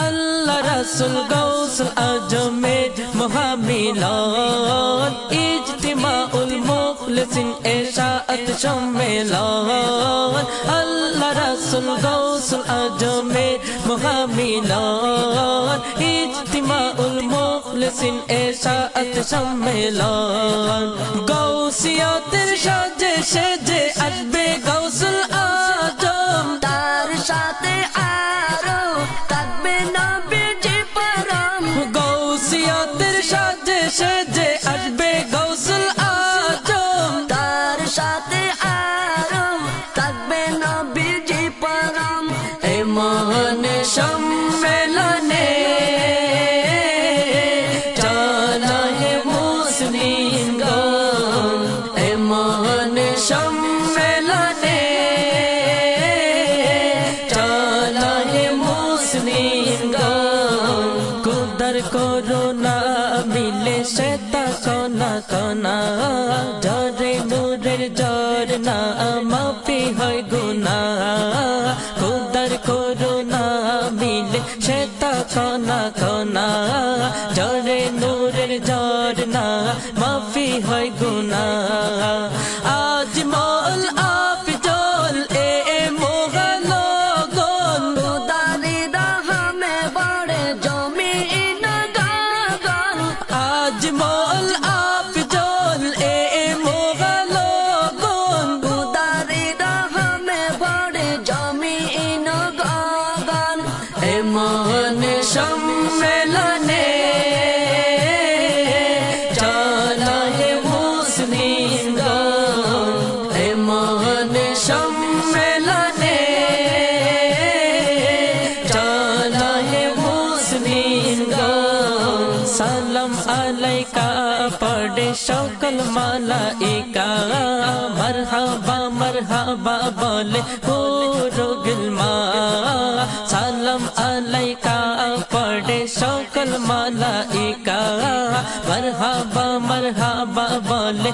আল্লাহ রাসূল গাউসুল আজমের মহামিলন ইজতিমাউল মুখলিসিন ইরশাদ সম্মেলন আল্লাহ রাসূল গাউসুল আজমের মহামিলন ইজতিমাউল মুখলিসিন ইরশাদ সম্মেলন গাউসিয়তের সাজে সেজে আসবে গাউসুল আজম তার সাথে আরো থাকবে নবীজি পরম গাউসিয়তের সাজে সেজে আসবে গাউসুল আজম তার সাথে আরো থাকবে নবীজি পরম এ মহান সম্মেলনে চলো হে মুসলিমগণ এ মহান সম্মেলনে চলো হে মুসলিমগণ কুদর করুণা মিলে শ্বেতা কণা কণা ঝরে নূরের ঝরনা মাফি হয় গুনাহ কুদর করুণা মিলে শ্বেতা কণা কণা ঝরে নূরের ঝরনা মাফি হয় গুনাহ আজ মল আফজল এ মোগলগণ খুদারি রহমে বড়ে জমিন গগন আজ মল আফজল এ মোগলগণ খুদারি রহমে বড়ে জমিন গগন এ মহান সম্মেলনে চলো হে মুসলিমগণ এ মহান সম্মেলনে চলো হে মুসলিমগণ সালাম আলাইকা পড়ে সকল মালাইকা মারহাবা মারহাবা বলে পুরো গিলমা সালাম আলাইকা পড়ে সকল মালাইকা মারহাবা মারহাবা বলে